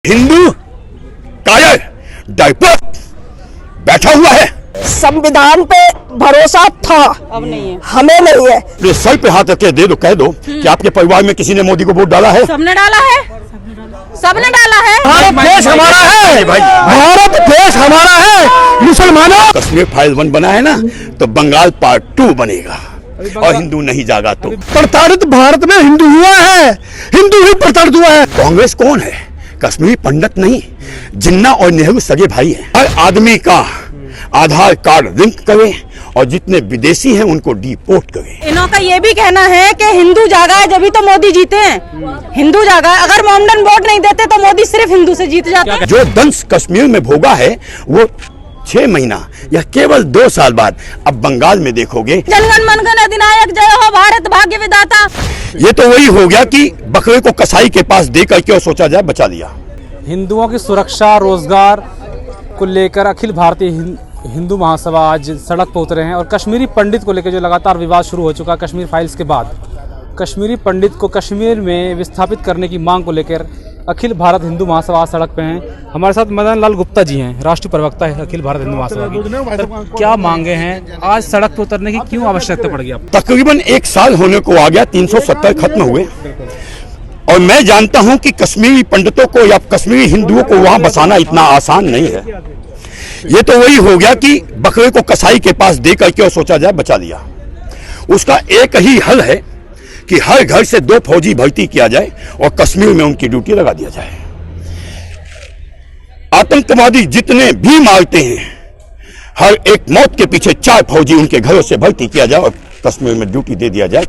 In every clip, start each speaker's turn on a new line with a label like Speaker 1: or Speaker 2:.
Speaker 1: हिंदू कायर डायपर बैठा हुआ है।
Speaker 2: संविधान पे भरोसा था,
Speaker 3: अब नहीं है,
Speaker 2: हमें नहीं है।
Speaker 1: तो सर पे हाथ रख के दे दो, कह दो कि आपके परिवार में किसी ने मोदी को वोट डाला है।
Speaker 3: सबने डाला है, सबने डाला है।
Speaker 1: भारत देश हमारा है भाई, भारत देश हमारा है। मुसलमानों कश्मीर फाइल 1 बना है ना, तो बंगाल पार्ट 2 बनेगा और हिंदू नहीं जागा तो। प्रताड़ित भारत में हिंदू हुआ है, हिंदू ही प्रताड़ित हुआ है। कांग्रेस कौन है? कश्मीरी पंडित नहीं, जिन्ना और नेहरू सगे भाई हैं। हर आदमी का आधार कार्ड लिंक करें और जितने विदेशी हैं उनको डिपोर्ट करें।
Speaker 3: इन्हों का ये भी कहना है कि हिंदू जागा है जब तो मोदी जीते हैं। हिंदू जागा है, अगर मोमडन वोट नहीं देते तो मोदी सिर्फ हिंदू से जीत जाता।
Speaker 1: जो दंश कश्मीर में भोगा है वो 6 महीना या केवल 2 साल बाद अब बंगाल में देखोगे।
Speaker 3: जनगण मनगण अधिनायक जय हो भारत भाग्य विधाता।
Speaker 1: ये तो वही हो गया कि बकरे को कसाई के पास दे करके और सोचा जाए बचा लिया।
Speaker 4: हिंदुओं की सुरक्षा रोजगार को लेकर अखिल भारतीय हिंदू महासभा आज सड़क पर उतरे हैं और कश्मीरी पंडित को लेकर जो लगातार विवाद शुरू हो चुका है कश्मीर फाइल्स के बाद, कश्मीरी पंडित को कश्मीर में विस्थापित करने की मांग को लेकर अखिल भारत हिंदू महासभा सड़क पे हैं। हमारे साथ मदन लाल गुप्ता जी हैं, राष्ट्रीय प्रवक्ता है अखिल भारत हिंदू महासभा की। सर, क्या मांगे हैं? आज सड़क पर उतरने की क्यों आवश्यकता पड़ गई आपको?
Speaker 1: तकरीबन 1 साल होने को आ गया, 370 खत्म हुए और मैं जानता हूं कि कश्मीरी पंडितों को या कश्मीरी हिंदुओं को वहां बसाना इतना आसान नहीं है। ये तो वही हो गया कि बकरे को कसाई के पास दे करके और सोचा जाए बचा लिया। उसका एक ही हल है कि हर घर से 2 फौजी भर्ती किया जाए और कश्मीर में उनकी ड्यूटी लगा दिया जाए। आतंकवादी जितने भी मारते हैं, हर एक मौत के पीछे 4 फौजी उनके घरों से भर्ती किया जाए और कश्मीर में ड्यूटी दे दिया जाए।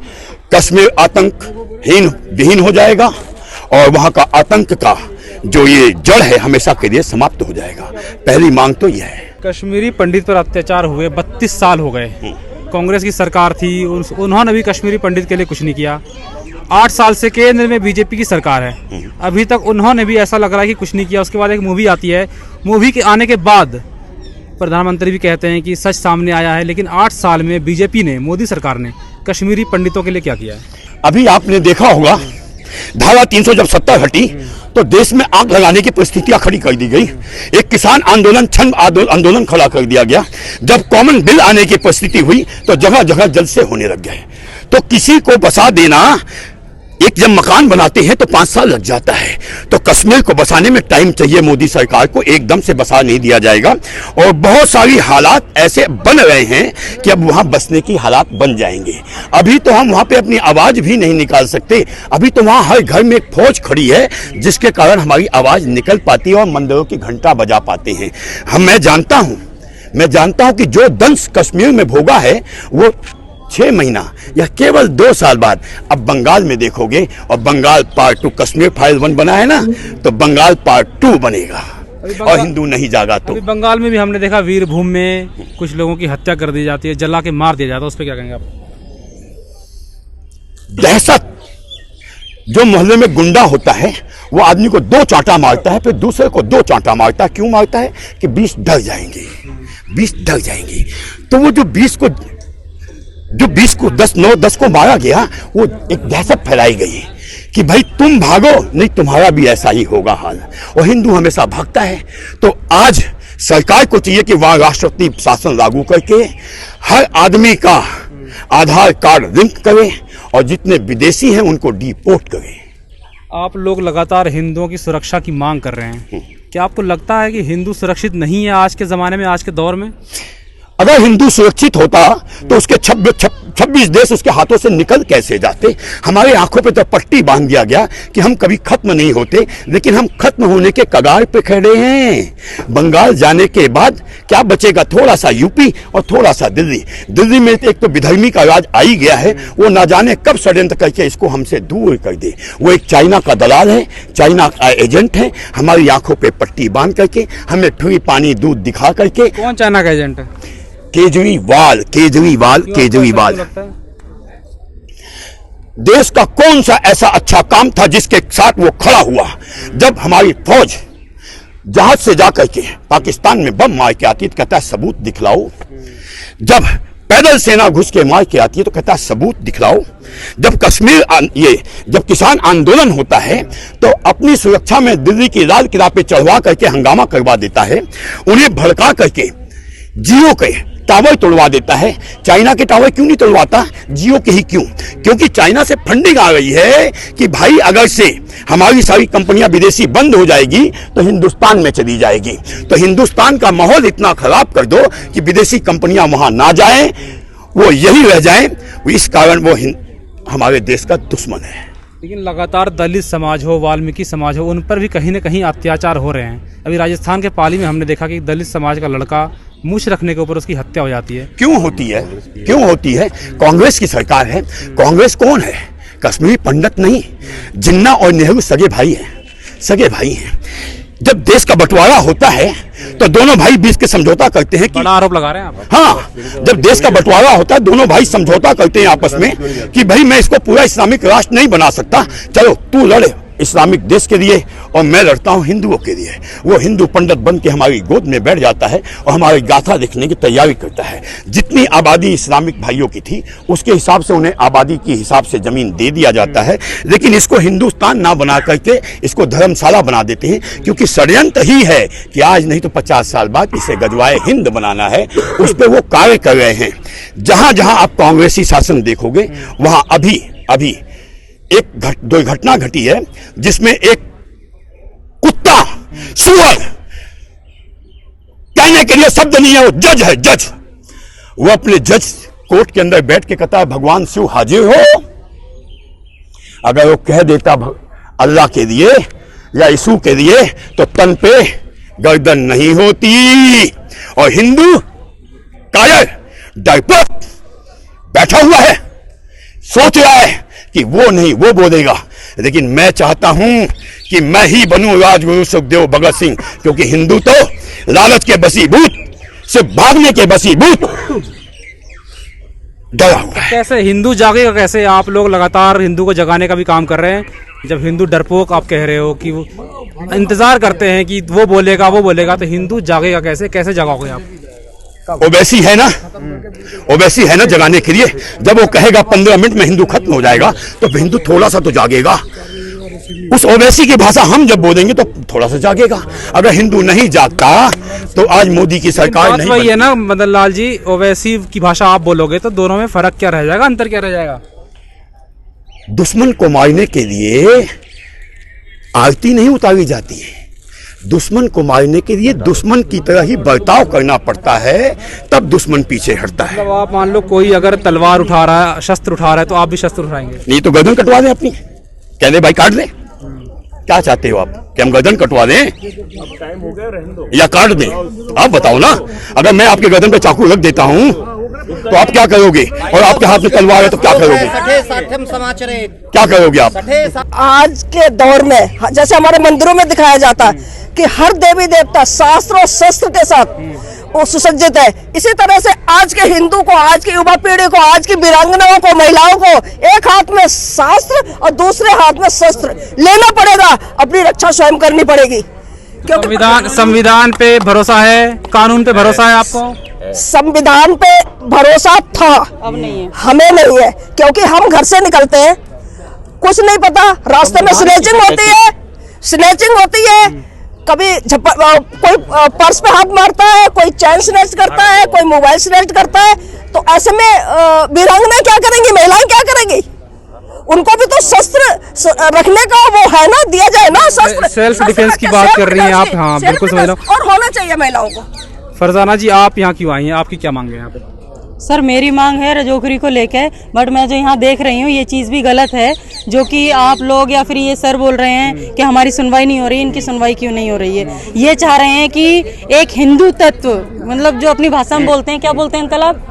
Speaker 1: कश्मीर आतंकहीन विहीन हो जाएगा और वहां का आतंक का जो ये जड़ है हमेशा के लिए समाप्त हो जाएगा। पहली मांग तो यह है।
Speaker 4: कश्मीरी पंडित पर अत्याचार हुए 32 साल हो गए। कांग्रेस की सरकार थी, उन्होंने भी कश्मीरी पंडित के लिए कुछ नहीं किया। 8 साल से केंद्र में बीजेपी की सरकार है, अभी तक उन्होंने भी ऐसा लग रहा है कि कुछ नहीं किया। उसके बाद एक मूवी आती है, मूवी के आने के बाद प्रधानमंत्री भी कहते हैं कि सच सामने आया है। लेकिन 8 साल में बीजेपी ने, मोदी सरकार ने कश्मीरी पंडितों के लिए क्या किया है?
Speaker 1: अभी आपने देखा होगा धारा 300 जब 70 हटी तो देश में आग लगाने की परिस्थितियां खड़ी कर दी गई। एक किसान आंदोलन, छंद आंदोलन खड़ा कर दिया गया। जब कॉमन बिल आने की परिस्थिति हुई तो जगह जगह जलसे होने लग गए। तो किसी को बसा देना, एक जब मकान बनाते हैं तो 5 साल लग जाता है, तो कश्मीर को बसाने में टाइम चाहिए। मोदी सरकार को एकदम से बसा नहीं दिया जाएगा और बहुत सारी हालात ऐसे बन रहे हैं कि अब वहां बसने की हालात बन जाएंगे। अभी तो हम वहां पे अपनी आवाज भी नहीं निकाल सकते। अभी तो वहां हर घर में एक फौज खड़ी है जिसके कारण हमारी आवाज निकल पाती है और मंदिरों की घंटा बजा पाते हैं। मैं जानता हूं कि जो दंश कश्मीर में भोगा है वो 6 महीना या केवल 2 साल बाद अब बंगाल में देखोगे और बंगाल पार्ट 2, कश्मीर फाइल 1 बना है ना, तो बंगाल पार्ट 2 बनेगा और हिंदू नहीं जागा तो।
Speaker 4: अभी बंगाल में भी हमने देखा वीरभूम में कुछ लोगों की हत्या कर दी जाती है, जला के मार दिया जाता है। उस पर क्या कहेंगे आप?
Speaker 1: दहशत, जो मोहल्ले में गुंडा होता है वो आदमी को 2 चांटा मारता है, फिर दूसरे को 2 चांटा मारता है। क्यों मारता है? कि 20 डर जाएंगे, 20 डर जाएंगे। तो वो जो 20 को 10 को मारा गया, वो एक दहशत फैलाई गई कि भाई तुम भागो, नहीं तुम्हारा भी ऐसा ही होगा हाल। और हिंदू हमेशा भागता है। तो आज सरकार को चाहिए कि वहां राष्ट्रपति शासन लागू करके हर आदमी का आधार कार्ड लिंक करें और जितने विदेशी हैं उनको डिपोर्ट करें।
Speaker 4: आप लोग लगातार हिंदुओं की सुरक्षा की मांग कर रहे हैं, क्या आपको लगता है कि हिंदू सुरक्षित नहीं है आज के ज़माने में, आज के दौर में?
Speaker 1: अगर हिंदू सुरक्षित होता तो उसके 26 देश उसके हाथों से निकल कैसे जाते? हमारे आंखों पे तो पट्टी बांध दिया गया कि हम कभी खत्म नहीं होते, लेकिन हम खत्म होने के कगार पे खड़े हैं। बंगाल जाने के बाद क्या बचेगा? थोड़ा सा यूपी और थोड़ा सा दिल्ली। दिल्ली में एक तो विधर्मी का राज आ ही गया है, वो ना जाने कब षड्यंत्र करके इसको हमसे दूर कर दे। वो एक चाइना का दलाल है, चाइना का एजेंट है। हमारी आंखों पे पट्टी बांध करके, हमें फ्री पानी दूध दिखा करके।
Speaker 4: कौन चाइना का एजेंट है?
Speaker 1: केजरीवाल। देश का कौन सा ऐसा अच्छा काम था जिसके साथ वो खड़ा हुआ? जब हमारी फौज जहाज से जाकर के पाकिस्तान में बम मार के आती, कहता है सबूत दिखलाओ। जब पैदल सेना घुस के मार के आती है तो कहता है सबूत दिखलाओ। जब जब किसान आंदोलन होता है तो अपनी सुरक्षा में दिल्ली की लाल किला पे चढ़वा करके हंगामा करवा देता है, उन्हें भड़का करके जियो के टावर तोड़वा देता है। चाइना के टावर क्यों नहीं तोड़वाता, जियो के ही क्यों? क्योंकि चाइना से फंडिंग आ रही है कि भाई अगर से हमारी सारी कंपनियां विदेशी बंद हो जाएगी तो हिंदुस्तान में चली जाएगी, तो हिंदुस्तान का माहौल इतना खराब कर दो कि विदेशी कंपनियां वहां ना जाएं, वो यही रह जाएं। इस कारण वो हमारे देश का दुश्मन है।
Speaker 4: लेकिन लगातार दलित समाज हो, वाल्मीकि समाज हो, उन पर भी कहीं न कहीं अत्याचार हो रहे हैं। अभी राजस्थान के पाली में हमने देखा कि दलित समाज का लड़का मूछ रखने के ऊपर उसकी हत्या हो जाती है।
Speaker 1: क्यों होती है? क्यों होती है? कांग्रेस की सरकार है। कांग्रेस कौन है? कश्मीरी पंडित नहीं, जिन्ना और नेहरू सगे भाई हैं, सगे भाई हैं। जब देश का बंटवारा होता है तो दोनों भाई बीच के समझौता करते हैं कि
Speaker 4: बड़ा आरोप लगा रहे हैं आप।
Speaker 1: हाँ, जब देश का बंटवारा होता है दोनों भाई समझौता करते हैं आपस में कि भाई मैं इसको पूरा इस्लामिक राष्ट्र नहीं बना सकता, चलो तू लड़े इस्लामिक देश के लिए और मैं लड़ता हूं हिंदुओं के लिए। वो हिंदू पंडित बन के हमारी गोद में बैठ जाता है और हमारी गाथा लिखने की तैयारी करता है। जितनी आबादी इस्लामिक भाइयों की थी उसके हिसाब से उन्हें आबादी के हिसाब से जमीन दे दिया जाता है, लेकिन इसको हिंदुस्तान ना बना करके इसको धर्मशाला बना देते हैं, क्योंकि षड्यंत्र ही है कि आज नहीं तो 50 साल बाद इसे गजवाए हिंद बनाना है। उस पर वो कार्य कर रहे हैं। जहां जहां आप कांग्रेसी शासन देखोगे वहां अभी एक दुर्घटना घटी है जिसमें एक कुत्ता, सुअर, कहने के लिए शब्द नहीं है, वो जज है, जज। वो अपने जज कोर्ट के अंदर बैठ के कहता है भगवान शिव हाजिर हो। अगर वो कह देता अल्लाह के लिए या यीशु के लिए तो तन पे गर्दन नहीं होती। और हिंदू कायर डरपोक बैठा हुआ है, सोच रहा है कि वो नहीं, वो बोलेगा। लेकिन मैं चाहता हूं कि मैं ही बनूं राजगुरु सुखदेव भगत सिंह, क्योंकि हिंदू तो लालच के बसीभूत, सिर्फ भागने के बसीभूत डरा हुआ है।
Speaker 4: कैसे हिंदू जागेगा? कैसे आप लोग लगातार हिंदू को जगाने का भी काम कर रहे हैं, जब हिंदू डरपोक आप कह रहे हो कि वो इंतजार करते हैं कि वो बोलेगा, तो हिंदू जागेगा कैसे? कैसे जगाओगे आप?
Speaker 1: ओवैसी है ना, ओवैसी है ना जगाने के लिए। जब वो कहेगा 15 मिनट में हिंदू खत्म हो जाएगा तो हिंदू थोड़ा सा तो जागेगा। उस ओवैसी की भाषा हम जब बोलेंगे तो थोड़ा सा जागेगा। अगर हिंदू नहीं जागता तो आज मोदी की सरकार नहीं।
Speaker 4: वही है ना मदन लाल जी, ओवैसी की भाषा आप बोलोगे तो दोनों में फर्क क्या रह जाएगा, अंतर क्या रह जाएगा?
Speaker 1: दुश्मन को मारने के लिए आरती नहीं उतारी जाती है, दुश्मन को मारने के लिए दुश्मन की तरह ही बर्ताव करना पड़ता है, तब दुश्मन पीछे हटता है।
Speaker 4: मतलब आप मान लो कोई अगर तलवार उठा रहा है, शस्त्र उठा रहा है, तो आप भी शस्त्र उठाएंगे?
Speaker 1: नहीं तो गर्दन कटवा दें अपनी, कह दे भाई काट ले। क्या चाहते हो आप कि हम गर्दन कटवा दें या काट दें? आप बताओ ना। अगर मैं आपके गर्दन पे चाकू रख देता हूं तो आप क्या करोगे? और आपके हाथ में तलवार है तो क्या करोगे? क्या करोगे आप?
Speaker 2: आज के दौर में जैसे हमारे मंदिरों में दिखाया जाता है कि हर देवी देवता शास्त्र और शस्त्र के साथ वो सुसज्जित है, इसी तरह से आज के हिंदू को, आज की युवा पीढ़ी को, आज की वीरांगनाओं को, महिलाओं को एक हाथ में शास्त्र और दूसरे हाथ में शस्त्र लेना पड़ेगा, अपनी रक्षा स्वयं करनी पड़ेगी।
Speaker 4: संविधान पे भरोसा है, कानून पे भरोसा है आपको?
Speaker 2: संविधान पे भरोसा था,
Speaker 3: अब नहीं है।
Speaker 2: हमें नहीं है, क्योंकि हम घर से निकलते हैं, कुछ नहीं पता, रास्ते में स्नैचिंग होती है, कभी कोई पर्स पे हाथ मारता है, कोई चैन स्नैच करता है, कोई मोबाइल स्नैच करता है। तो ऐसे में वीरांगनाएं क्या करेंगी, महिलाएं क्या करेंगी? उनको भी तो शस्त्र रखने का वो है ना, दिया जाए ना शस्त्र।
Speaker 4: सेल्फ डिफेंस की बात कर रही हैं आप? हाँ बिल्कुल समझ रहा हूं।
Speaker 2: और होना चाहिए महिलाओं को।
Speaker 4: फरजाना जी, आप यहाँ क्यों आई हैं? आपकी क्या मांग है यहाँ पे?
Speaker 3: सर मेरी मांग है रजोखरी को लेके, बट मैं जो यहाँ देख रही हूँ ये चीज़ भी गलत है, जो कि आप लोग या फिर ये सर बोल रहे हैं कि हमारी सुनवाई नहीं हो रही। इनकी सुनवाई क्यों नहीं हो रही है? ये चाह रहे हैं कि एक हिंदू तत्व, मतलब जो अपनी भाषा में बोलते हैं, क्या बोलते हैं तलब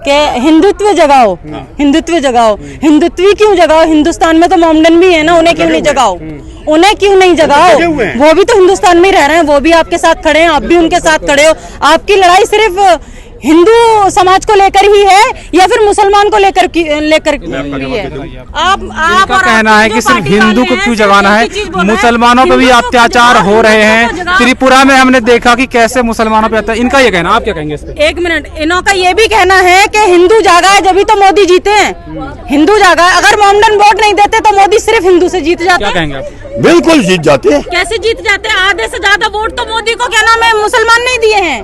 Speaker 3: के हिंदुत्व जगाओ, हिंदुत्व जगाओ। हिंदुत्व क्यों जगाओ? हिंदुस्तान में तो मोमडन भी है ना, उन्हें क्यों नहीं जगाओ? उन्हें क्यों नहीं जगाओ? वो भी तो हिंदुस्तान में ही रह रहे हैं, वो भी आपके साथ खड़े हैं, आप भी उनके साथ खड़े हो। आपकी लड़ाई सिर्फ हिंदू समाज को लेकर ही है या फिर मुसलमान को लेकर ही है? आप
Speaker 4: का कहना है कि सिर्फ हिंदू को क्यों जगाना है, मुसलमानों पे भी अत्याचार हो रहे हैं। त्रिपुरा में हमने देखा कि कैसे मुसलमानों पे अत्याचार, इनका ये कहना, आप क्या कहेंगे इस पे?
Speaker 3: एक मिनट, इन्हों का ये भी कहना है कि हिंदू जागा है जब तो मोदी जीते हैं। हिंदू जागा है, अगर मोमडन वोट नहीं देते तो मोदी सिर्फ हिंदू से जीत जाते।
Speaker 4: क्या कहेंगे आप?
Speaker 1: बिल्कुल जीत जाते हैं।
Speaker 3: कैसे जीत जाते हैं? आधे से ज्यादा वोट तो मोदी को क्या नाम है मुसलमान नहीं दिए हैं।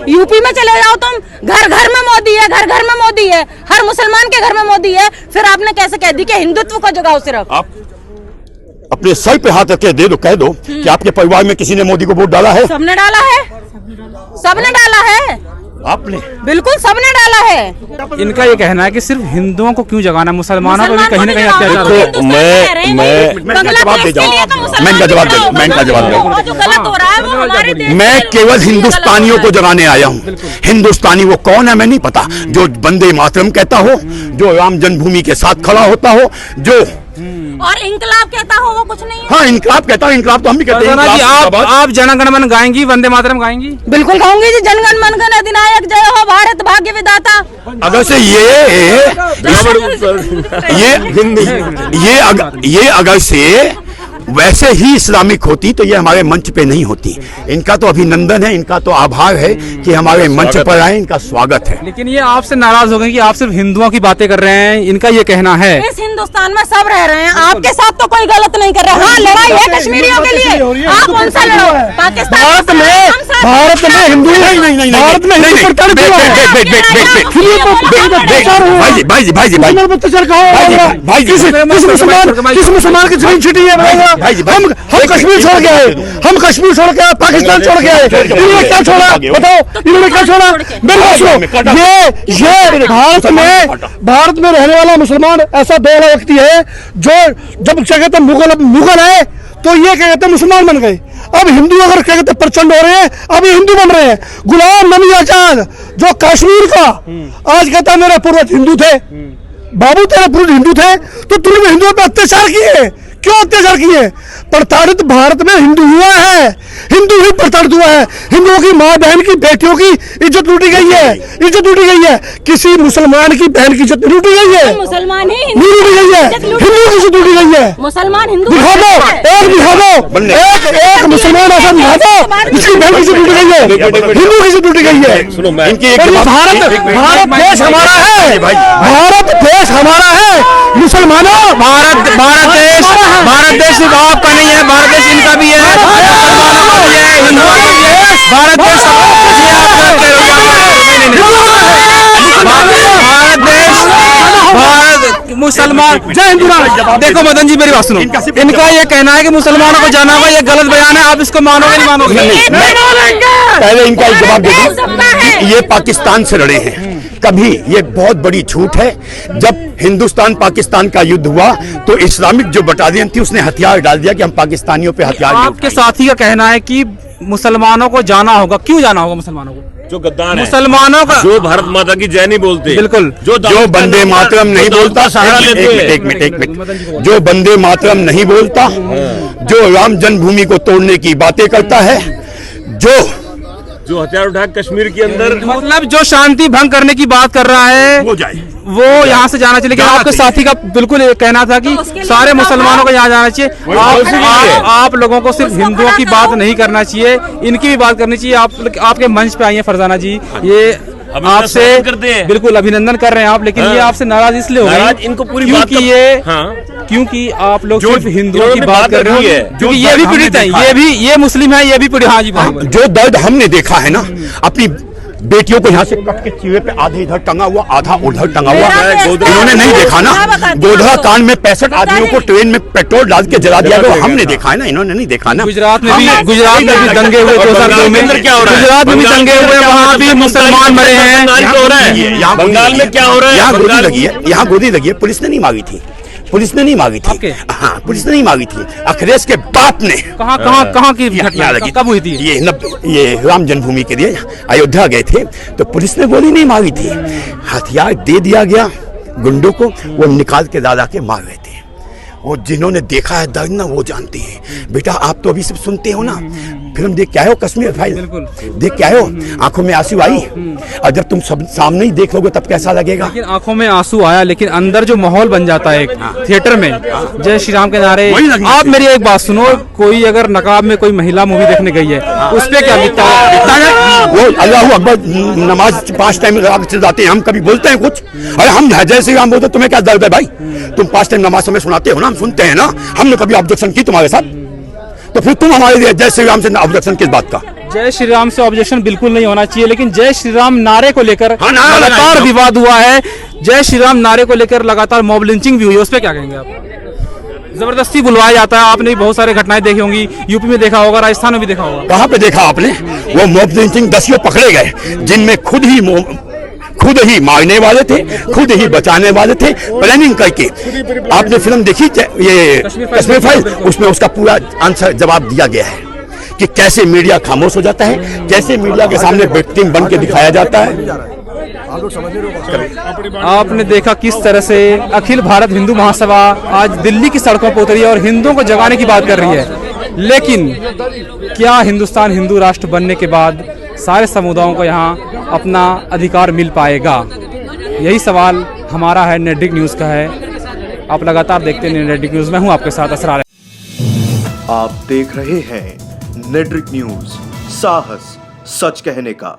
Speaker 3: यूपी में चले जाओ तुम, घर घर में मोदी है, घर घर में मोदी है, हर मुसलमान के घर में मोदी है। फिर आपने कैसे कह दी कि हिंदुत्व को जगाओ सिर्फ?
Speaker 1: आप अपने सर पे हाथ रख के दे दो, कह दो कि आपके परिवार में किसी ने मोदी को वोट डाला है?
Speaker 3: सबने डाला है, सबने डाला है,
Speaker 1: आपने?
Speaker 3: बिल्कुल सबने डाला है।
Speaker 4: इनका ये कहना है कि सिर्फ हिंदुओं को क्यों जगाना, मुसलमानों पर भी कहीं ना कहीं अत्याचार हो रहा है।
Speaker 1: तो मैं जवाब दे जाऊँ, मैं इनका जवाब दे
Speaker 3: जो गलत हो रहा है वो हमारे देश
Speaker 1: मैं केवल हिंदुस्तानियों को जगाने आया हूँ। हिंदुस्तानी वो कौन है मैं नहीं पता, जो वंदे मातरम कहता हो, जो राम जन्मभूमि के साथ खड़ा होता हो, जो
Speaker 3: और इंकलाब कहता हो, वो कुछ नहीं है।
Speaker 1: हाँ इंकलाब कहता हूँ, इंकलाब तो हम भी कहते हैं।
Speaker 4: जी आप जनगण मन गाएंगी, वंदे मातरम गाएंगी?
Speaker 3: बिल्कुल गाऊंगी जी। जनगण मन गण अधिनायक जय हो भारत भाग्य विधाता।
Speaker 1: अगर से ये अगर से वैसे ही इस्लामिक होती तो ये हमारे मंच पे नहीं होती। इनका तो अभिनंदन है, इनका तो आभार है कि हमारे मंच पर आए, इनका स्वागत है।
Speaker 4: लेकिन ये आपसे नाराज हो गए कि आप सिर्फ हिंदुओं की बातें कर रहे हैं, इनका ये कहना है।
Speaker 3: इस हिंदुस्तान में सब रह रहे हैं, आपके साथ तो कोई गलत नहीं कर रहा। हाँ लड़ाई है कश्मीरियों के लिए, आप उनसे लड़ो। पाकिस्तान
Speaker 1: भारत में हिंदू भारत में
Speaker 5: किस मुसलमान की जमीन छिटी है? हम कश्मीर छोड़ के आए, हम कश्मीर छोड़ के आए, पाकिस्तान छोड़ के आए, इन्होंने क्या छोड़ा बताओ? इन्होंने क्या छोड़ा? मेरे पास ये भारत में रहने वाला मुसलमान ऐसा बेला व्यक्ति है जो जब क्या कहते मुगल आए तो ये क्या कहते मुसलमान बन गए। अब हिंदू अगर क्या कहते प्रचंड हो रहे हैं, अब ये हिंदू बन रहे हैं। गुलाम नबी आजाद जो कश्मीर का आज कहता मेरे पूर्वज हिंदू थे, बाबू तेरे पूर्वज हिंदू थे, तो तूने हिंदुओं पर अत्याचार किए, क्यों अत्याचार किए? प्रताड़ित भारत में हिंदू हुआ है, हिंदू ही प्रताड़ित हुआ है। हिंदुओं की माँ बहन की बेटियों की इज्जत लूटी गई है, इज्जत लूटी गई है। किसी मुसलमान की बहन की इज्जत लूटी गई है?
Speaker 3: मुसलमान ही
Speaker 5: नहीं लूटी गई है, हिंदू की इज्जत लूटी गई है।
Speaker 3: मुसलमान हिंदू
Speaker 5: दिखा दो, एक मुसलमान ऐसा दिखा दो जिसकी बहन की इज्जत लूटी गई है, हिंदू की इज्जत लूटी गई है। भारत देश हमारा है, भारत देश हमारा है। मुसलमानों भारत देश सिर्फ आपका नहीं है, भारत देश इनका भी है, मुसलमानों का भी है, हिंदुओं का भी है। भारत देश मुसलमान जय हिंदू। देखो मदन जी मेरी बात सुनो, इनका ये कहना है कि मुसलमानों को जाना होगा, ये गलत बयान है। आप इसको मानोगे नहीं मानोगे?
Speaker 1: पहले इनका एक जवाब दे दूं, ये पाकिस्तान से लड़े हैं। कभी ये बहुत बड़ी झूठ है। जब हिंदुस्तान पाकिस्तान का युद्ध हुआ तो इस्लामिक जो बटालियन थी उसने हथियार डाल दिया कि हम पाकिस्तानियों पे हथियार।
Speaker 4: आपके साथी का कहना है कि मुसलमानों को जाना होगा, क्यों जाना होगा मुसलमानों को?
Speaker 6: जो गद्दार है,
Speaker 4: मुसलमानों का
Speaker 6: जो भारत माता की जय नहीं बोलते,
Speaker 4: बिल्कुल,
Speaker 6: जो
Speaker 1: वंदे मातरम नहीं बोलता, एक मिनट, जो वंदे मातरम नहीं बोलता, जो राम जन्मभूमि को तोड़ने की बातें करता है, जो
Speaker 6: हथियार उठा कश्मीर के अंदर,
Speaker 4: मतलब जो शांति भंग करने की बात कर रहा है
Speaker 1: वो जाए,
Speaker 4: वो यहाँ से जाना चाहिए। लेकिन आपके साथी का बिल्कुल कहना था कि सारे मुसलमानों को यहाँ जाना चाहिए। आप लोगों को सिर्फ हिंदुओं की बात नहीं करना चाहिए, इनकी भी बात करनी चाहिए। आपके मंच पे आई हैं फरजाना जी, ये आपसे बिल्कुल अभिनंदन कर रहे हैं आप, लेकिन ये आपसे नाराज इसलिए हो गए
Speaker 6: इनको पूरी
Speaker 4: क्योंकि आप लोग सिर्फ हिंदुओं की बात कर रहे हैं, क्योंकि ये भी पीड़ित है, ये मुस्लिम है, ये भी पीड़ित। हाँ जी,
Speaker 1: जो दर्द हमने देखा है ना अपनी बेटियों को यहाँ से कट के चीरे पे आधे इधर टंगा हुआ, आधा उधर टंगा हुआ, इन्होंने नहीं देखा ना। गोधरा कांड में 65 आदमियों को ट्रेन में पेट्रोल डाल के जला दिया गया, हमने देखा है ना, इन्होंने नहीं देखा ना।
Speaker 4: गुजरात में भी दंगे हुए 2002 में, गुजरात में भी दंगे हुए, वहाँ भी मुसलमान मरे हैं।
Speaker 6: बंगाल में क्या हो रहा है?
Speaker 1: यहाँ गोली लगी है, यहाँ गोली लगी है, पुलिस ने नहीं मांगी थी, पुलिस ने नहीं मांगी थी। हाँ पुलिस ने नहीं मांगी थी, अखिलेश के बाप ने।
Speaker 4: कहाँ की घटना लगी, कब हुई थी?
Speaker 1: ये राम जन्मभूमि के लिए अयोध्या गए थे तो पुलिस ने गोली नहीं मांगी थी, हथियार दे दिया गया गुंडों को, वो निकाल के दादा के मार रहे थे। वो जिन्होंने देखा है दर्द ना वो जानते हैं। बेटा आप तो अभी सब सुनते हो ना, फिल्म देख के आए हो कश्मीर फाइल, देख के आए हो, आंखों में आंसू आई, और जब तुम सब सामने ही देख लोगे तब कैसा लगेगा?
Speaker 4: लेकिन आंखों में आंसू आया, लेकिन अंदर जो माहौल बन जाता है एक थिएटर में, जय श्री राम के नारे। आप मेरी एक बात सुनो, कोई अगर नकाब में कोई महिला मूवी देखने गई है, उस पे क्या बीतता है?
Speaker 1: वो अल्लाह अकबर नमाज 5 टाइम चल जाते हैं, हम कभी बोलते हैं कुछ? अरे हम जय श्री राम बोलते, तुम्हें क्या दर्द है भाई? तुम 5 टाइम नमाज हमें सुनाते हो ना, हम सुनते हैं ना, हमने कभी ऑब्जेक्शन की तुम्हारे साथ? तो फिर तुम हमारे लिए जय श्री राम से ऑब्जेक्शन किस बात का?
Speaker 4: जय श्री राम से ऑब्जेक्शन बिल्कुल नहीं होना चाहिए, लेकिन जय श्री राम नारे को लेकर लगातार विवाद हुआ है। जय श्री राम नारे को लेकर लगातार मॉब लिंचिंग भी हुई है, उस पर क्या कहेंगे आप? जबरदस्ती बुलवाया जाता है, आपने भी बहुत सारे घटनाएं देखी होंगी, यूपी में देखा होगा, राजस्थान में भी देखा होगा।
Speaker 1: कहाँ पे देखा आपने? वो मॉब लिंचिंग 10 पकड़े गए, जिनमें खुद ही मारने वाले थे, खुद ही बचाने वाले थे, प्लानिंग करके। आपने फिल्म देखी ये कश्मीर फाइल, उसमें उसका पूरा आंसर जवाब दिया गया है कि कैसे मीडिया खामोश हो जाता है, कैसे मीडिया के सामने विक्टिम बन के दिखाया जाता है।
Speaker 4: आपने देखा किस तरह से अखिल भारत हिंदू महासभा आज दिल्ली की सड़कों पर उतरी है और हिंदुओं को जगाने की बात कर रही है, लेकिन क्या हिंदुस्तान हिंदू राष्ट्र बनने के बाद सारे समुदायों को यहाँ अपना अधिकार मिल पाएगा? यही सवाल हमारा है, नेटड्रिक न्यूज़ का है। आप लगातार देखते हैं नेटड्रिक न्यूज़, मैं हूँ आपके साथ असरार।
Speaker 7: आप देख रहे हैं नेटड्रिक न्यूज़, साहस सच कहने का।